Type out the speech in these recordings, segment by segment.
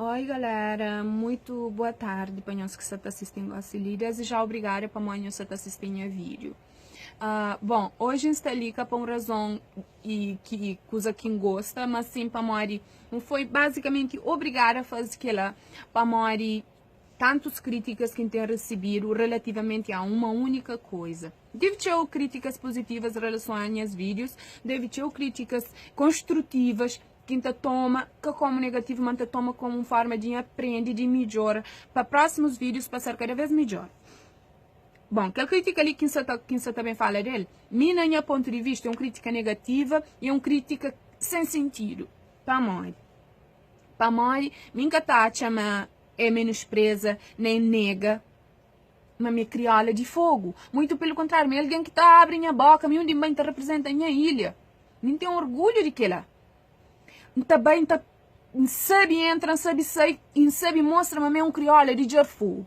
Oi galera, muito boa tarde para nós que está assistindo a Líderes e já obrigada para nós que está assistindo a vídeo. Bom, hoje está ali por uma razão e que coisa quem gosta, mas sim para Mori não foi basicamente obrigada a fazer aquela para Mori tantas críticas que tem recebido relativamente a uma única coisa. Deve ter críticas positivas em relação a minhas vídeos, deve ter críticas construtivas que toma, que como negativo, mas toma como uma forma de aprender, de melhorar, para próximos vídeos passar cada vez melhor. Bom, aquela crítica ali que você também fala dele, minha ponto de vista é uma crítica negativa e uma crítica sem sentido. Para mim, minha taxa é menospreza, nem nega, mas me criola de fogo. Muito pelo contrário, me alguém que está abrindo a boca, me onde bem representa a minha ilha. Nem tem orgulho de que lá. Também sabe entra, sabe sai, sabe mostra mas é um crioula de jar fogo.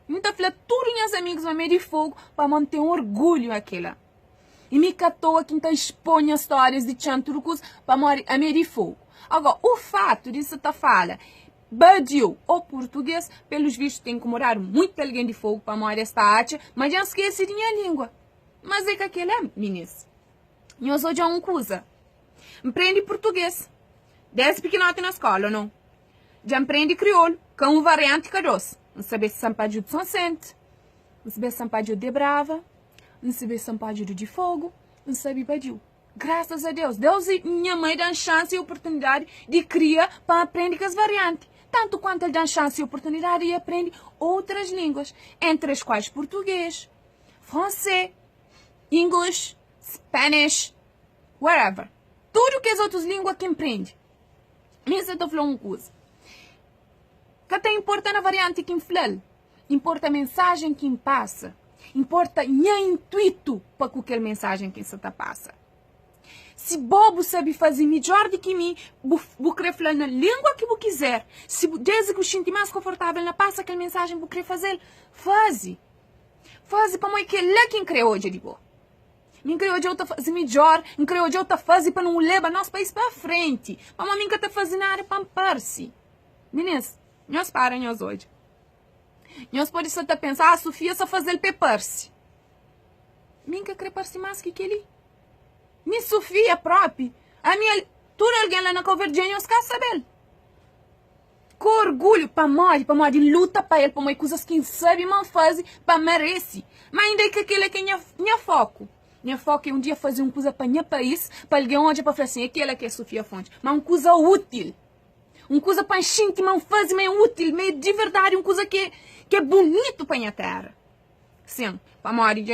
Muita fala tudo meus amigos mas de fogo para manter um orgulho aquela. E me catou que então expõe histórias de chanturcos para morrer a de fogo. Agora, o fato de você fala badiu o português, pelos vistos tem que morar muito para alguém de fogo para morrer esta arte, mas já esqueci de minha língua. Mas é que aquele é, meninas. Eu sou de uma coisa. Aprende português. Desde pequenote na escola, não? Já aprende crioulo, com uma variante caroço. Não sabe sampadio de São Sente, não sabe sampadio de Brava, não sabe sampadio de Fogo, não sabe badiu. Graças a Deus. Deus e minha mãe dão chance e oportunidade de criar para aprender com as variantes. Tanto quanto ele dá chance e oportunidade de aprender outras línguas, entre as quais português, francês, inglês, Spanish, wherever. Tudo que as outras línguas que aprende. Mas eu estou falando uma coisa. Que até importa na variante que fala. Importa a mensagem que passa. Importa o intuito para qualquer mensagem que você passa. Se bobo sabe fazer melhor do que mim, vou querer falar na língua que vou quiser. Se desde que eu sinto mais confortável na passa aquela mensagem vou querer fazer, faz. Faz para mim que é lá quem criou hoje de boa. Minha criou de outra fazer melhor, minha criou de outra fazer para não levar nosso país para frente. Mas minha está fazendo nada para ampar-se. Meninas, nós param nós hoje. Nós podemos só pensar, a Sofia só fazer pepar-se. Minha quer par-se mais que ele. Minha Sofia própria, a minha, tudo alguém lá na convergência, nós quer saber. Com orgulho, para morrer, luta para ele, para morrer coisas que sabe, mas faz, para merece. Mas ainda é que aquele é que é foco. Minha foco é um dia fazer uma coisa para o país, para alguém onde para falar assim, aquela que é Sofia Fonte. Mas uma coisa útil. Uma coisa para enchente, mas faz, mas é útil, mas de verdade, uma coisa que é bonito para a terra. Sim, para morrer,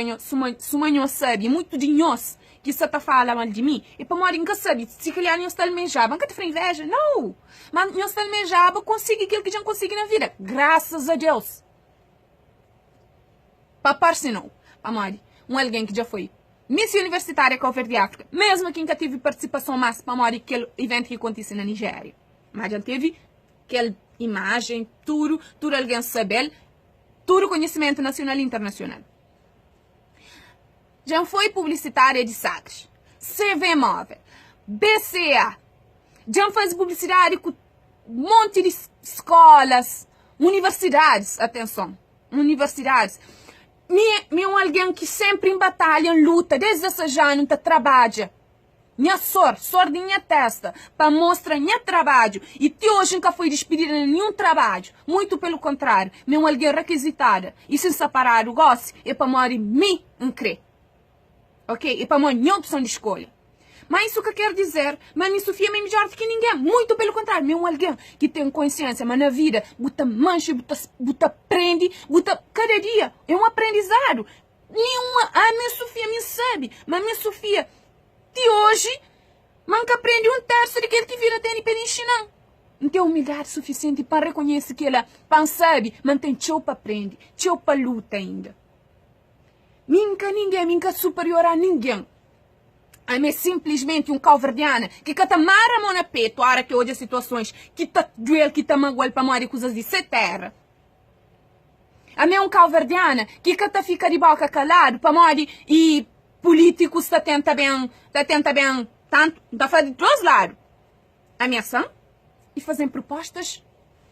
suma nós sabe, muito de nós, que você está falando mal de mim, e para morrer, nunca sabe, se calhar nós está almejando, nunca te faz inveja, não. Mas nós está almejando, consegue aquilo que já consegue na vida, graças a Deus. Para par-se não, para morrer, alguém que já foi Miss Universitária com Verde África, mesmo que nunca tive participação mais para morrer aquele evento que aconteceu na Nigéria. Mas já teve aquela imagem, tudo alguém saber, tudo conhecimento nacional e internacional. Já foi publicitária de Sagres, CV Móvel, BCA, já faz publicidade com um monte de escolas, universidades, atenção, universidades. Minha alguém que sempre em batalha, em luta, desde essa já não trabalha. Minha sorte de minha testa, para mostrar meu trabalho. E até hoje nunca fui despedida de nenhum trabalho. Muito pelo contrário, minha alguém requisitada. E sem separar o gosto, é para morrer me crer. Ok? É para morrer nenhuma opção de escolha. Mas isso que quer dizer, mas minha Sofia é melhor do que ninguém. Muito pelo contrário, meu alguém que tem consciência, mas na vida, buta mancha, buta aprende, buta cada dia. É um aprendizado. Minha Sofia me sabe, mas minha Sofia de hoje, manca aprende um terço daquele que vira tênis para ensinar. Não tem humildade suficiente para reconhecer que ela sabe, mas tem tchau para aprender, tchau para luta ainda. Minha superior a ninguém. A mim é simplesmente um calverdiana que cata mara mão na peito, a hora que hoje as situações que tá duel, que tá magoel para morrer coisas de ser terra. A mim é um calverdiana que cata fica de boca calado para morrer e políticos tenta bem, tanto, tá fazendo de dois lados. Ameaçam e fazem propostas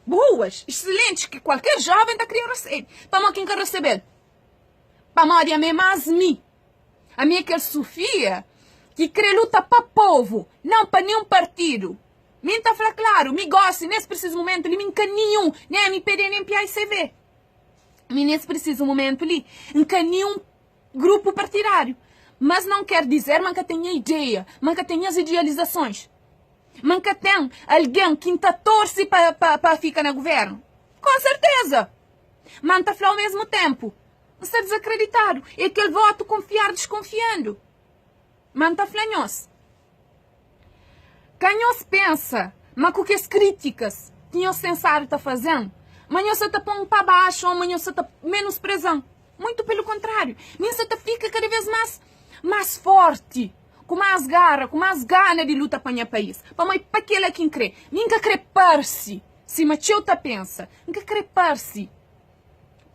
boas, excelentes, que qualquer jovem está querendo receber. Para quem quer receber? Para a minha mãe, a minha que é Sofia, que quer lutar para o povo, não para nenhum partido. Me está falando claro, me gosta, nesse preciso momento, ele me encaninho, nem me pede nem PICV. Nesse preciso momento ali, encaninho um grupo partidário. Mas não quer dizer que tenha ideia, que tenha as idealizações. Que tem alguém que está torce para ficar no governo. Com certeza. Mas está falando ao mesmo tempo. Está desacreditado. É aquele voto confiar desconfiando. Mas está falando. Quem se pensa, mas com que as críticas que o sensário está fazendo, mas você está pondo para baixo, ou você está menosprezando. Muito pelo contrário. Você fica cada vez mais forte, com mais garra, com mais gana de luta para o país. Para aquele que crê. Ninguém crê par-se. Se mas eu te pensa. Ninguém crê par-se.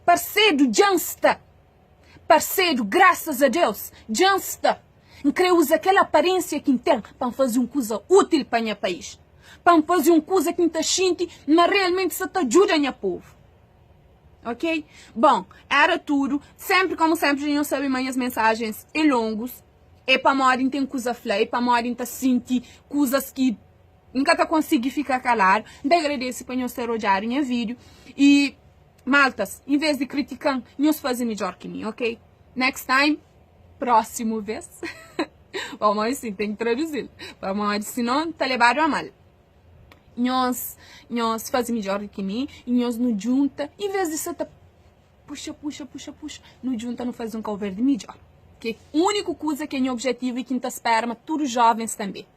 Parceiro, jansta. Parceiro, graças a Deus. Jansta. Ninguém usa aquela aparência que tem para fazer uma coisa útil para o país. Para fazer uma coisa que te sente, mas realmente se te ajuda o povo. Ok? Bom, era tudo. Sempre, como sempre, a gente sabe minhas mensagens e longos. E para morrer tem coisa flay, para morrer te sentir coisas que nunca te consegui ficar calado. Daí agradeço para nós ter olhado em vídeo. E, maltas, em vez de criticar, nós fazemos melhor que mim, ok? Next time, próximo vez. Vamos assim, tem que traduzir. Vamos, senão, te levaram a mal. Nós fazemos melhor que mim e nós nos junta, em vez de ser puxa, nos junta, não faz um cover de melhor. Que é a única coisa que é o objetivo e que a gente espera, mas todos os jovens também.